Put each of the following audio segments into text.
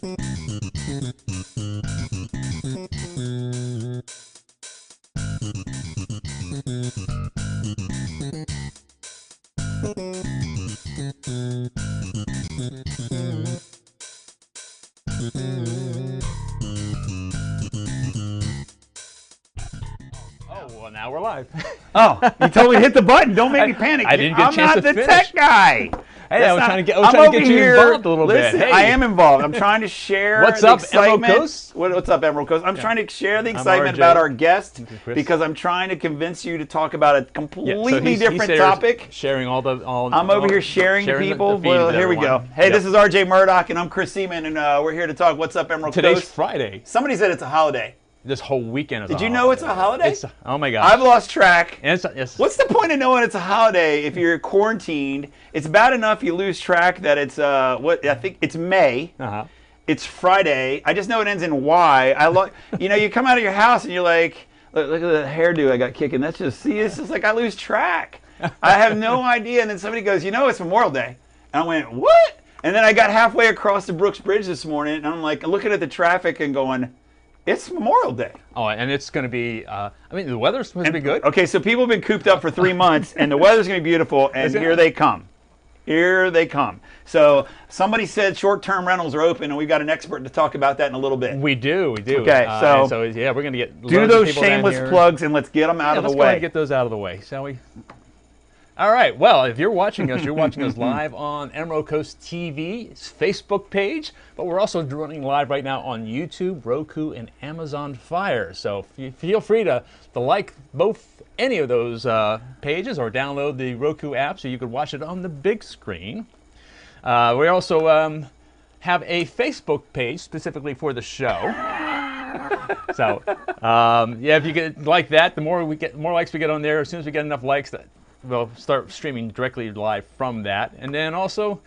Oh, well, now we're live. Oh, you totally hit the button. Don't make me panic. I didn't get a chance to I'm not the finish. tech guy. Hey, I was trying to get you involved a little Listen, bit. Hey. I am involved. I'm trying to share What's the up, Emerald excitement. Coast? What's up, Emerald Coast? I'm trying to share the excitement RJ. about our guest Chris. because I'm trying to convince you to talk about a completely he's different topic. Sharing all the. I'm over here sharing to people. Well, here we go. Hey, this is RJ Murdoch, and I'm Chris Seaman, and we're here to talk. What's up, Emerald Today's Coast? Friday. Somebody said it's a holiday. This whole weekend is Did you know it's a holiday? Oh my gosh. I've lost track. It's What's the point of knowing it's a holiday if you're quarantined? It's bad enough you lose track that it's what I think it's May. It's Friday. I just know it ends in Y. You come out of your house and you're like, look at the hairdo I got kicking. That's just it's just like I lose track. I have no idea. And then somebody goes, it's Memorial Day, and I went, what? And then I got halfway across the Brooks Bridge this morning, and I'm like looking at the traffic and going, it's Memorial Day. Oh, and it's going to be, the weather's supposed to be good. Okay, so people have been cooped up for 3 months, and the weather's going to be beautiful, and here they come. Here they come. So somebody said short-term rentals are open, and we've got an expert to talk about that in a little bit. We do. Okay, so yeah, we're going to get do those shameless plugs, and let's get them out of the way. Let's go ahead and get those out of the way, shall we? All right. Well, if you're watching us, live on Emerald Coast TV's Facebook page, but we're also running live right now on YouTube, Roku, and Amazon Fire. So feel free to like any of those pages or download the Roku app so you can watch it on the big screen. We also have a Facebook page specifically for the show. So if you get like that, the more likes we get on there. As soon as we get enough likes, we'll start streaming directly live from that. And then also,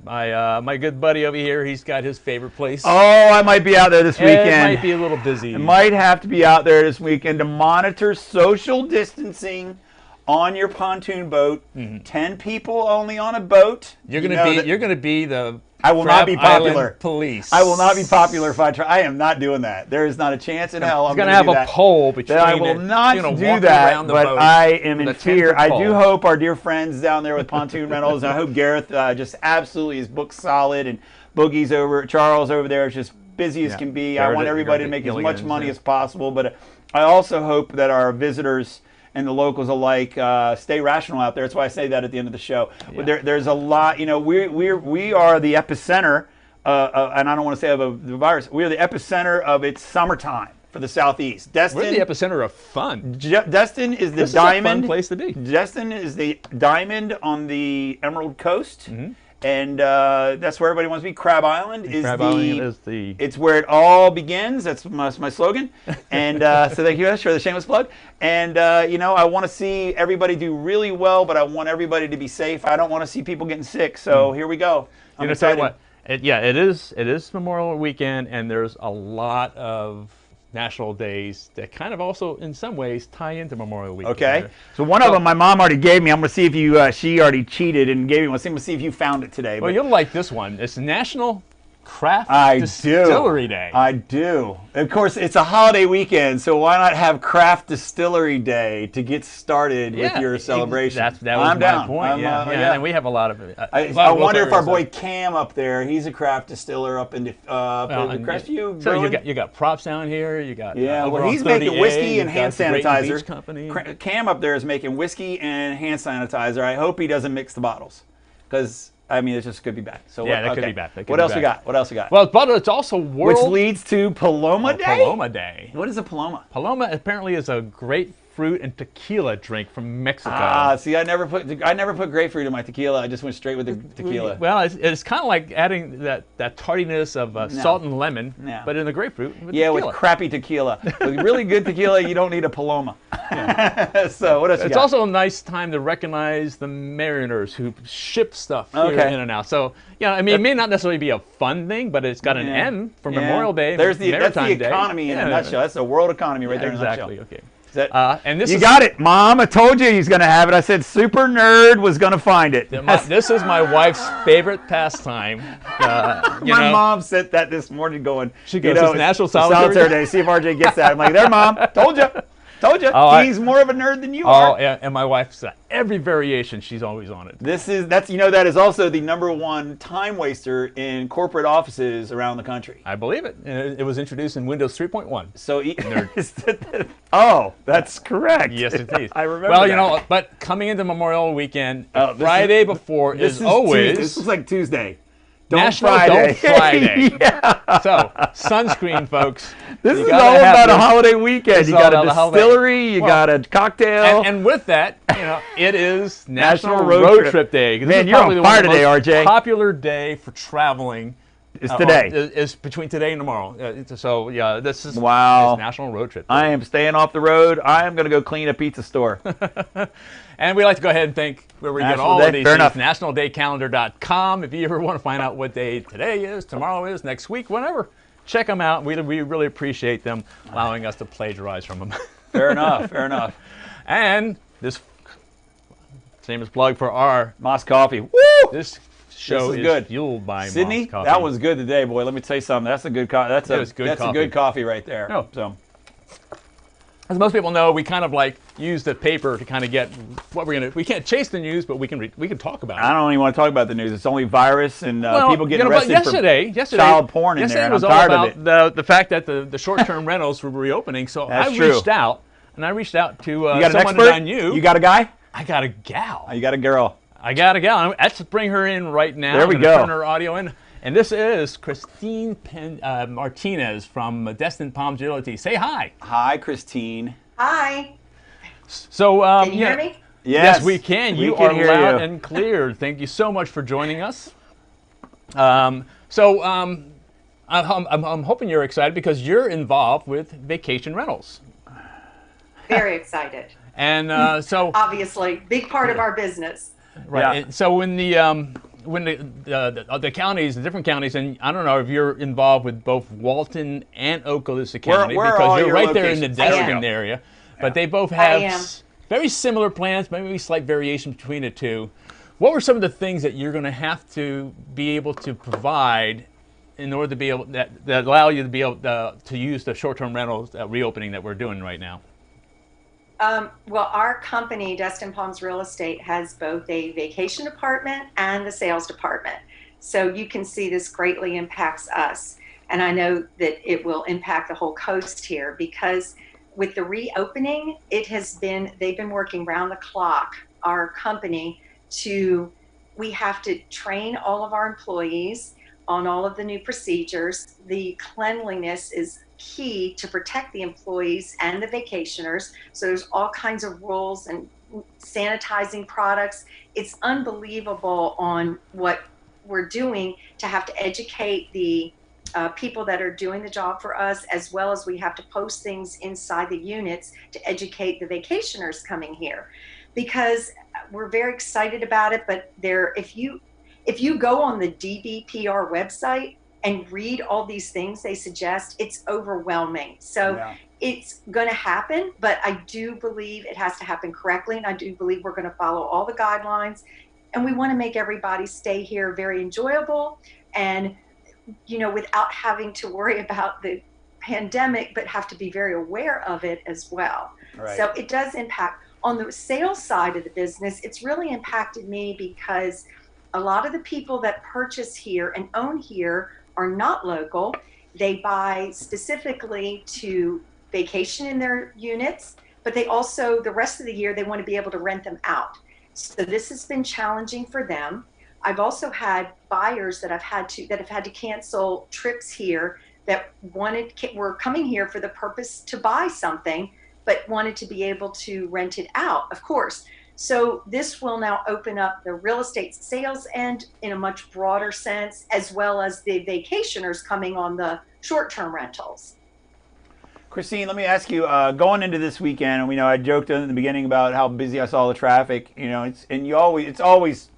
my good buddy over here, he's got his favorite place. Oh, I might be out there this weekend. It might be a little busy. I might have to be out there this weekend to monitor social distancing on your pontoon boat. 10 people only on a boat. You're gonna be the I will not be popular. Island police. I will not be popular if I try. I am not doing that. There is not a chance in hell I'm going to have a pole between. I will not do that, but I am in fear. I do hope our dear friends down there with Pontoon Rentals, and I hope Gareth just absolutely is booked solid, and Boogie's Charles over there is just busy as can be. I want everybody to make as much money as possible, but I also hope that our visitors and the locals alike stay rational out there. That's why I say that at the end of the show. Yeah. There's a lot, we are the epicenter, and I don't want to say of the virus. We are the epicenter of its summertime for the Southeast. Destin, we're the epicenter of fun. Destin is the this diamond. Is a fun place to be. Destin is the diamond on the Emerald Coast. And that's where everybody wants to be. Crab Island is it's where it all begins. That's my slogan. And so thank you for the shameless plug. And I want to see everybody do really well, but I want everybody to be safe. I don't want to see people getting sick. So here we go. I'm excited. Tell you what, it is Memorial Weekend, and there's a lot of national days that kind of also, in some ways, tie into Memorial Weekend. Okay. So one of them, my mom already gave me. I'm going to see if she already cheated and gave me one. I'm going to see if you found it today. Well, you'll like this one. It's National Craft Distillery Day. I do. Of course, it's a holiday weekend, so why not have Craft Distillery Day to get started with your celebration? That was my point. And we have a lot of it. I wonder if our boy Cam up there, he's a craft distiller up in the Crestview. So you got props down here. You got he's making whiskey and hand sanitizer. Company. Cam up there is making whiskey and hand sanitizer. I hope he doesn't mix the bottles, because it just could be bad. So that could be bad. What else we got? What else we got? Well, but it's also World... Which leads to Paloma Day? Paloma Day. What is a Paloma? Paloma apparently is a grapefruit and tequila drink from Mexico. See, I never put grapefruit in my tequila. I just went straight with the tequila. Well, it's kind of like adding that tardiness of salt and lemon, but in the grapefruit. With crappy tequila. With really good tequila, you don't need a Paloma. So what else? It's also a nice time to recognize the mariners who ship stuff here in and out. So it may not necessarily be a fun thing, but it's got an M for Memorial Day. That's the economy in a nutshell. That's the world economy right there in a nutshell. Okay. And this you got it, Mom. I told you he's going to have it. I said Super Nerd was going to find it. This is my wife's favorite pastime. My mom said that this morning going, she goes, it's National Solitaire Day. See if RJ gets that. I'm like, there, Mom. Told you. Told you. He's more of a nerd than you are. Oh, yeah. And my wife's every variation, she's always on it. That is also the #1 time waster in corporate offices around the country. I believe it. It was introduced in Windows 3.1. So, oh, that's correct. Yes, indeed. I remember. Well, that. but coming into Memorial Weekend, Friday before is always. This is like Tuesday. National Don't Friday. Yeah. So, sunscreen, folks. This is all about a holiday weekend. You got a distillery, you got a cocktail. And with that, it is National Road Trip Day. Man, you're on fire today, RJ. Popular day for traveling. It's today. Is between today and tomorrow. So, yeah, this is National Road Trip Day. I am staying off the road. I am going to go clean a pizza store. And we like to go ahead and thank where we get all of these things. NationalDayCalendar.com. If you ever want to find out what day today is, tomorrow is, next week, whatever, check them out. We really appreciate them allowing us to plagiarize from them. Fair enough. Fair enough. And this shameless plug for our Moss Coffee. Woo! This show is good. Fueled by Sydney, Moss Coffee. that was good today, boy. Let me tell you something. That's a good coffee. That's a good coffee right there. No. So, as most people know, we kind of use the paper to kind of get what we're gonna. We can't chase the news, but we can talk about it. I don't even want to talk about the news. It's only virus and people getting arrested yesterday, child porn in there. And I'm tired of it. The fact that the short-term rentals were reopening. So I reached out to someone that I knew. You got a guy? I got a gal. You got a girl. I got a gal. Let's bring her in right now. There we go. Turn her audio in. And this is Christine Martinez from Destin Palms Realty. Say hi. Hi, Christine. Hi. So, can you hear me? Yes, we can. You are loud and clear. Thank you so much for joining us. I'm hoping you're excited because you're involved with vacation rentals. Very excited. And obviously, big part of our business. Right. Yeah. So when the counties, the different counties, and I don't know if you're involved with both Walton and Okaloosa County because you're right there in the Destin area, but they both have very similar plans, maybe slight variation between the two. What were some of the things that you're going to have to be able to provide in order to be able that allow you to be able to use the short-term rentals reopening that we're doing right now? Well, our company, Destin Palms Real Estate, has both a vacation department and a sales department. So you can see this greatly impacts us. And I know that it will impact the whole coast here because with the reopening, they've been working round the clock, our company, we have to train all of our employees on all of the new procedures. The cleanliness is key to protect the employees and the vacationers. So there's all kinds of rules and sanitizing products. It's unbelievable on what we're doing to have to educate the people that are doing the job for us, as well as we have to post things inside the units to educate the vacationers coming here. Because we're very excited about it, but if you go on the DBPR website and read all these things they suggest, it's overwhelming. So it's going to happen, but I do believe it has to happen correctly, and I do believe we're going to follow all the guidelines, and we want to make everybody stay here very enjoyable and, without having to worry about the pandemic, but have to be very aware of it as well. Right. So it does impact. On the sales side of the business, it's really impacted me because a lot of the people that purchase here and own here are not local. They buy specifically to vacation in their units, but they also, the rest of the year, they want to be able to rent them out. So this has been challenging for them. I've also had buyers that have had to cancel trips here that were coming here for the purpose to buy something, but wanted to be able to rent it out, of course. So this will now open up the real estate sales end in a much broader sense, as well as the vacationers coming on the short-term rentals. Christine, let me ask you, going into this weekend, and I joked in the beginning about how busy I saw the traffic. It's always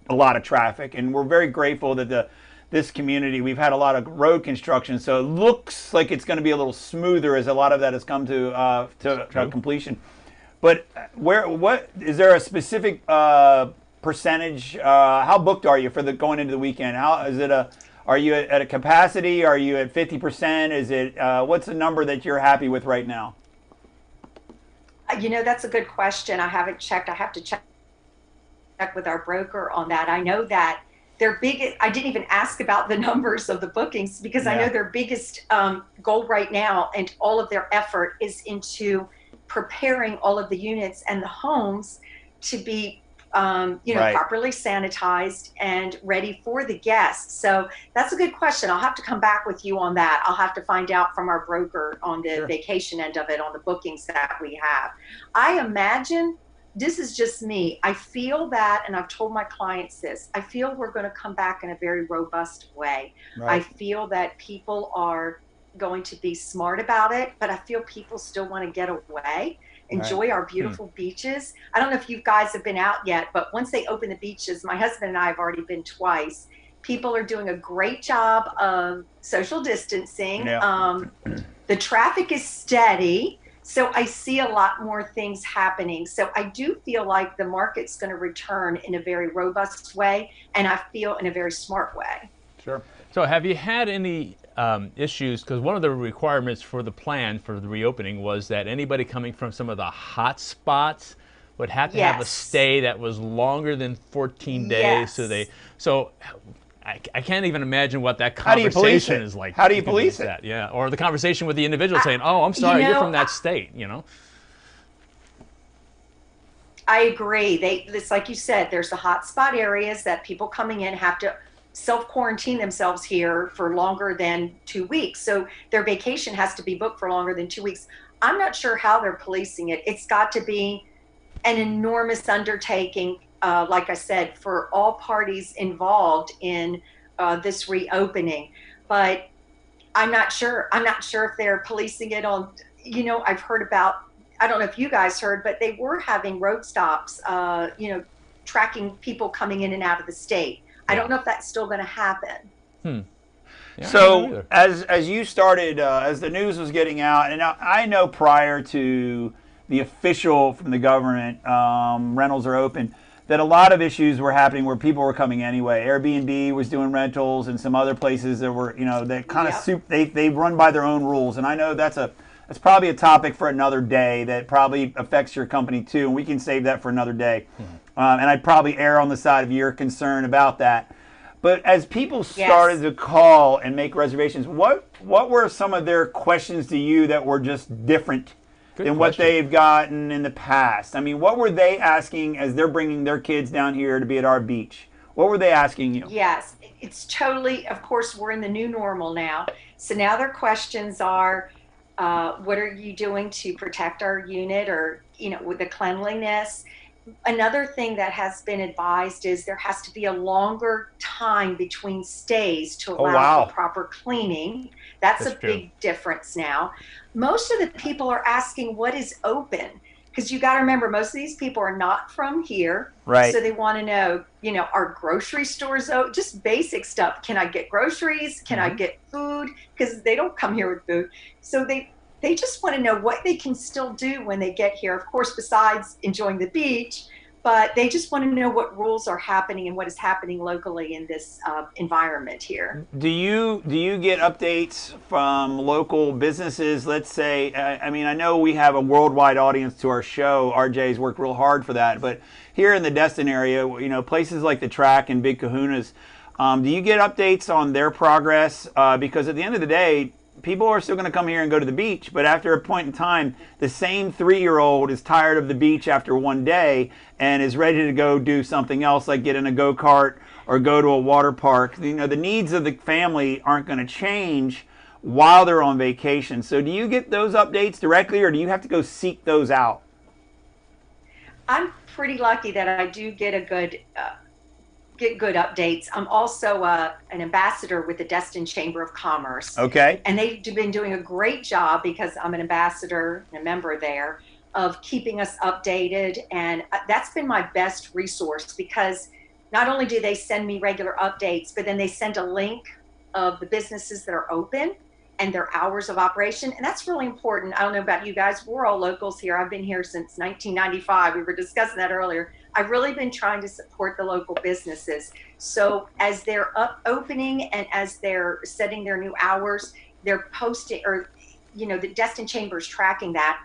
a lot of traffic, and we're very grateful that the this community, we've had a lot of road construction, so it looks like it's going to be a little smoother as a lot of that has come to completion. But what is there a specific percentage? How booked are you for the going into the weekend? How is it are you at a capacity? Are you at 50%? Is it what's the number that you're happy with right now? You know, that's a good question. I haven't checked. I have to check with our broker on that. I know that their biggest, I didn't even ask about the numbers of the bookings because I know their biggest goal right now and all of their effort is into preparing all of the units and the homes to be properly sanitized and ready for the guests. So that's a good question. I'll have to come back with you on that. I'll have to find out from our broker on the vacation end of it, on the bookings that we have. I imagine, this is just me, I feel that, and I've told my clients this, I feel we're going to come back in a very robust way. I feel that people are going to be smart about it, but I feel people still want to get away, enjoy our beautiful beaches. I don't know if you guys have been out yet, but once they open the beaches, my husband and I have already been twice. People are doing a great job of social distancing. The traffic is steady. So I see a lot more things happening. So I do feel like the market's going to return in a very robust way, and I feel in a very smart way. Sure. So have you had any issues? Because one of the requirements for the plan for the reopening was that anybody coming from some of the hot spots would have to have a stay that was longer than 14 days. So I can't even imagine what that conversation is like. How do you police it? That? Yeah, or the conversation with the individual saying, "Oh, I'm sorry, you're from that state," you know. I agree. It's like you said, there's the hot spot areas that people coming in have to self-quarantine themselves here for longer than 2 weeks. So their vacation has to be booked for longer than 2 weeks. I'm not sure how they're policing it. It's got to be an enormous undertaking, like I said, for all parties involved in this reopening. But I'm not sure. I'm not sure if they're policing it on, I've heard about, I don't know if you guys heard, but they were having road stops, tracking people coming in and out of the state. I don't know if that's still going to happen. Yeah, so as you started, as the news was getting out, and I know prior to the official from the government, rentals are open, that a lot of issues were happening where people were coming anyway. Airbnb was doing rentals, and some other places that were, that kind of they run by their own rules. And I know that's probably a topic for another day that probably affects your company too, and we can save that for another day. And I'd probably err on the side of your concern about that. But as people started to call and make reservations, what were some of their questions to you that were just different than what they've gotten in the past? I mean, what were they asking as they're bringing their kids down here to be at our beach? What were they asking you? Yes, it's totally, of course, we're in the new normal now. So now their questions are, what are you doing to protect our unit, or, with the cleanliness? Another thing that has been advised is there has to be a longer time between stays to allow for proper cleaning. That's a big difference now. Most of the people are asking what is open, because you got to remember, most of these people are not from here. Right. So they want to know, are grocery stores open? Just basic stuff. Can I get groceries? Can I get food? Because they don't come here with food. So they just want to know what they can still do when they get here, of course, besides enjoying the beach, but they just want to know what rules are happening and what is happening locally in this environment here. Do you get updates from local businesses? Let's say, I know we have a worldwide audience to our show. RJ's worked real hard for that, but here in the Destin area, places like the Track and Big Kahuna's, do you get updates on their progress? Because at the end of the day, people are still going to come here and go to the beach, but after a point in time, the same 3-year-old is tired of the beach after one day and is ready to go do something else, like get in a go-kart or go to a water park. The needs of the family aren't going to change while they're on vacation. So do you get those updates directly, or do you have to go seek those out? I'm pretty lucky that I do get good updates. I'm also an ambassador with the Destin Chamber of Commerce. Okay. And they've been doing a great job, because I'm an ambassador and a member there, of keeping us updated. And that's been my best resource, because not only do they send me regular updates, but then they send a link of the businesses that are open and their hours of operation. And that's really important. I don't know about you guys. We're all locals here. I've been here since 1995. We were discussing that earlier. I've really been trying to support the local businesses. So as they're opening and as they're setting their new hours, they're posting, or, you know, the Destin Chamber is tracking that.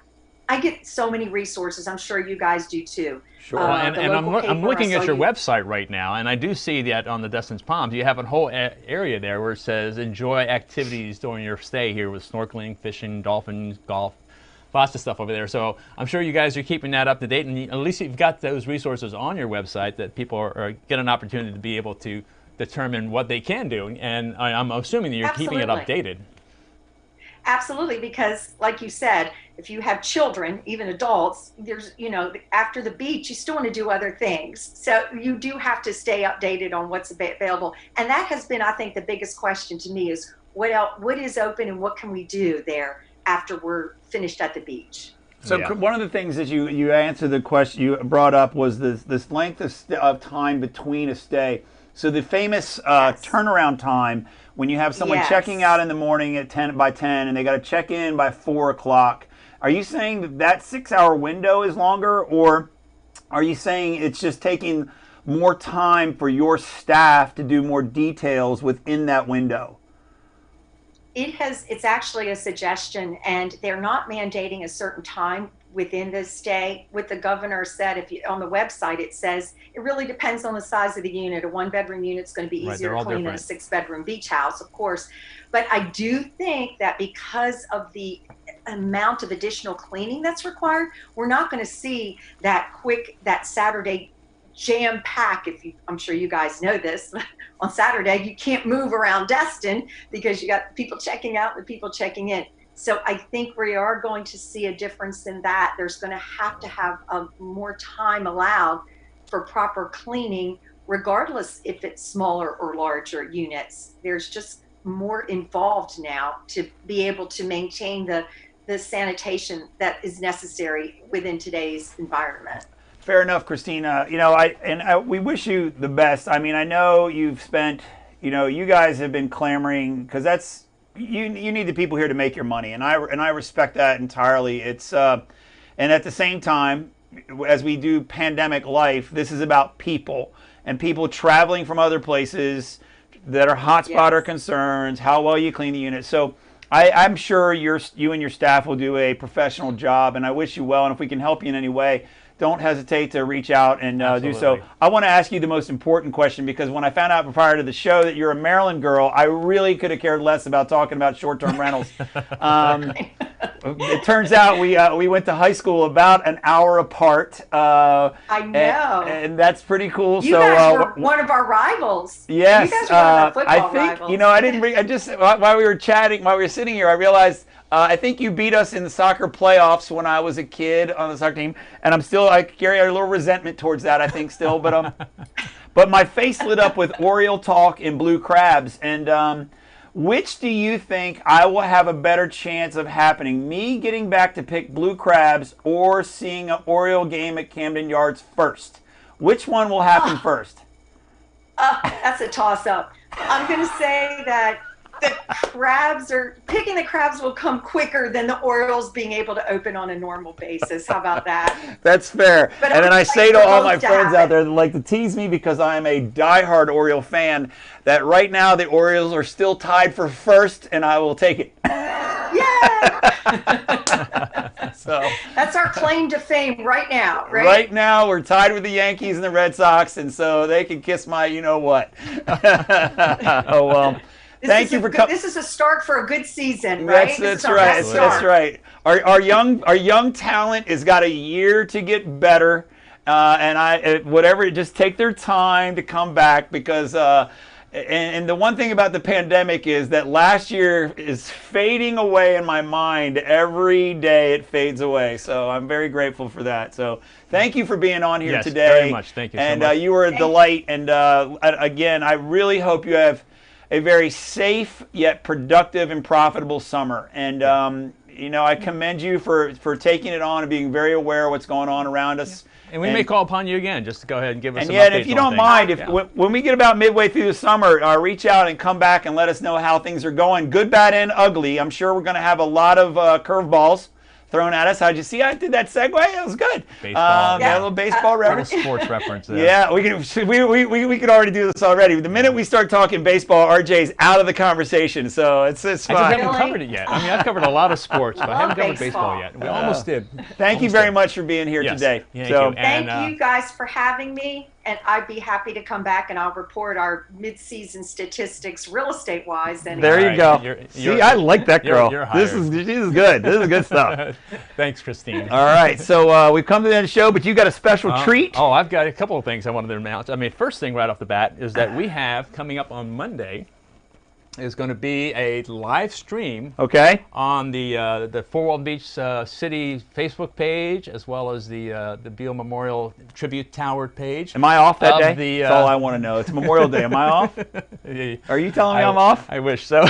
I get so many resources. I'm sure you guys do too. Sure. And I'm looking at your website right now, and I do see that on the Destin's Palms, you have a whole area there where it says enjoy activities during your stay here with snorkeling, fishing, dolphins, golf, lots of stuff over there. So I'm sure you guys are keeping that up to date, and at least you've got those resources on your website that people get an opportunity to be able to determine what they can do. And I'm assuming that you're keeping it updated. Absolutely, because like you said, if you have children, even adults, there's, you know, after the beach, you still want to do other things. So you do have to stay updated on what's available. And that has been, I think, the biggest question to me is what else, what is open and what can we do there after we're finished at the beach? So one of the things that you answered the question you brought up was this length of time between a stay. So the famous turnaround time, when you have someone checking out in the morning at 10 and they got to check in by 4 o'clock, are you saying that that 6-hour window is longer, or are you saying it's just taking more time for your staff to do more details within that window? It's actually a suggestion, and they're not mandating a certain time within the stay. What the governor said, if you on the website, it says it really depends on the size of the unit. A 1-bedroom unit is going to be easier to clean than a 6-bedroom beach house, of course. But I do think that because of the amount of additional cleaning that's required, we're not going to see that Saturday jam pack. I'm sure you guys know this. On Saturday, you can't move around Destin because you got people checking out and the people checking in. So I think we are going to see a difference in that. There's going to have more time allowed for proper cleaning, regardless if it's smaller or larger units. There's just more involved now to be able to maintain the sanitation that is necessary within today's environment. Fair enough, Christina. You know, we wish you the best. I mean, I know you've spent, you know, you guys have been clamoring because that's, you need the people here to make your money, and I respect that entirely. It's and at the same time, as we do pandemic life, this is about people and people traveling from other places that are hotspot or concerns, how well you clean the unit. So I'm sure you and your staff will do a professional job, and I wish you well. And if we can help you in any way, don't hesitate to reach out and do so. I want to ask you the most important question, because when I found out prior to the show that you're a Maryland girl, I really could have cared less about talking about short-term rentals. It turns out we went to high school about an hour apart. I know. And that's pretty cool. You guys were one of our rivals. Yes. You guys were one of our football rivals. You know, I just, while we were chatting, while we were sitting here, I realized I think you beat us in the soccer playoffs when I was a kid on the soccer team, and I'm still, I carry a little resentment towards that, I think, still, but my face lit up with Oriole talk and blue crabs, and which do you think I will have a better chance of happening? Me getting back to pick blue crabs or seeing an Oriole game at Camden Yards first? Which one will happen first? That's a toss-up. I'm going to say that picking the crabs will come quicker than the Orioles being able to open on a normal basis. How about that? That's fair. But and then I say to all my friends out there that like to tease me because I'm a diehard Oriole fan that right now the Orioles are still tied for first, and I will take it. Yay! So that's our claim to fame right now, right? Right now we're tied with the Yankees and the Red Sox, and so they can kiss my you-know-what. Oh, well. Thank you for coming. This is a start for a good season, right? That's right. That's right. Our young talent has got a year to get better, and just take their time to come back, because and the one thing about the pandemic is that last year is fading away in my mind. Every day it fades away. So I'm very grateful for that. So thank you for being on here today. Yes, very much. Thank you so much. And you were a delight. And again, I really hope you have a very safe yet productive and profitable summer. And you know, I commend you for taking it on and being very aware of what's going on around us. And we may call upon you again just to go ahead and give us some updates. And yet, if you don't mind, when we get about midway through the summer, reach out and come back and let us know how things are going. Good, bad, and ugly. I'm sure we're going to have a lot of curveballs thrown at us. How'd you see I did that segue? It was good. Baseball. Yeah, a little baseball reference. Little sports reference there. Yeah, we could already do this already. The minute we start talking baseball, RJ's out of the conversation, so it's fine. I just haven't covered it yet. I mean, I've covered a lot of sports, but I haven't covered baseball yet. We almost did. Thank you very much for being here today. Thank you guys for having me. And I'd be happy to come back and I'll report our mid-season statistics real estate-wise. There you go. See, I like that girl. This is good. This is good stuff. Thanks, Christine. All right, so we've come to the end of the show, but you got a special treat. Oh, I've got a couple of things I wanted to announce. I mean, first thing right off the bat is that we have coming up on Monday is going to be a live stream on the Fort Walton Beach City Facebook page, as well as the Beale Memorial Tribute Tower page. Am I off that day? That's all I want to know. It's Memorial Day. Am I off? Are you telling me I'm off? I wish so.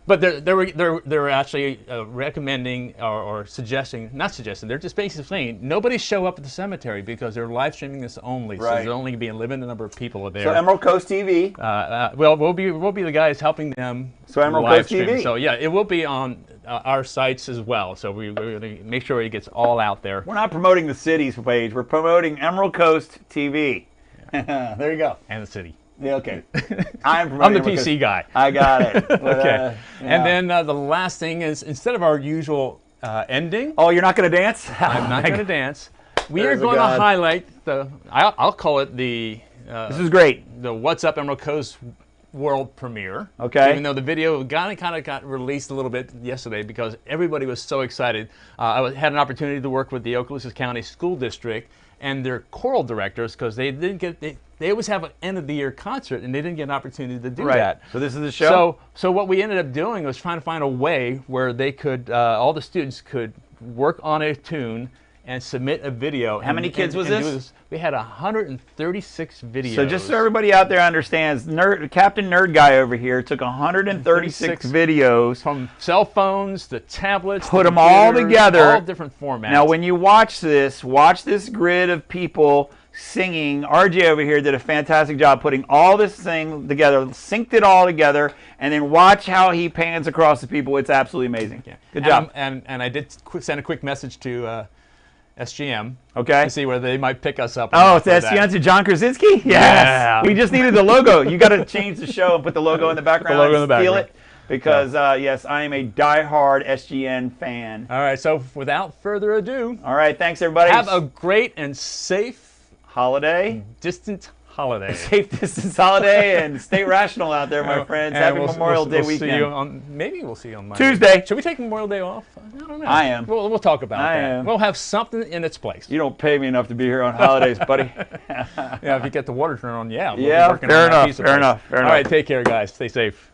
But they're actually recommending or suggesting, not suggesting, they're just basically saying nobody show up at the cemetery because they're live streaming this only. Right. So there's only going to be a limited number of people there. So Emerald Coast TV. Well, we'll be the guys helping them. So Emerald Coast TV. So yeah, it will be on our sites as well. So we're going to make sure it gets all out there. We're not promoting the city's page. We're promoting Emerald Coast TV. Yeah. There you go. And the city. Yeah, okay. I'm the PC guy. I got it. But, okay. And then the last thing is, instead of our usual ending. Oh, you're not going to dance? I'm not going to dance. We are going to highlight I'll call it the. This is great. The What's Up Emerald Coast world premiere. Okay. Even though the video kind of got released a little bit yesterday because everybody was so excited. I had an opportunity to work with the Okaloosa County School District and their choral directors because they didn't get. They always have an end-of-the-year concert, and they didn't get an opportunity to do that. So this is the show? So what we ended up doing was trying to find a way where they could, all the students could work on a tune and submit a video. How many kids was this? We had 136 videos. So just so everybody out there understands, Captain Nerd Guy over here took 136 videos. From cell phones to tablets. Put them all together. All different formats. Now when you watch this grid of people singing. RJ over here did a fantastic job putting all this thing together, synced it all together, and then watch how he pans across the people. It's absolutely amazing. Yeah. Good job. And I did send a quick message to SGM to see whether they might pick us up. Oh, it's SGM to John Krasinski? Yes. Yeah. We just needed the logo. You got to change the show and put the logo in the background. The logo in the background. Steal it. Because, yes, I am a diehard SGN fan. All right, so without further ado. All right, thanks, everybody. Have a great and safe holiday. Distant holiday. Safe distance holiday and stay rational out there, my friends. Happy Memorial Day weekend. Maybe we'll see you on Monday. Tuesday. Should we take Memorial Day off? I don't know. I am. We'll talk about that. We'll have something in its place. You don't pay me enough to be here on holidays, buddy. Yeah, if you get the water turned on, yeah. Fair enough. All right, take care, guys. Stay safe.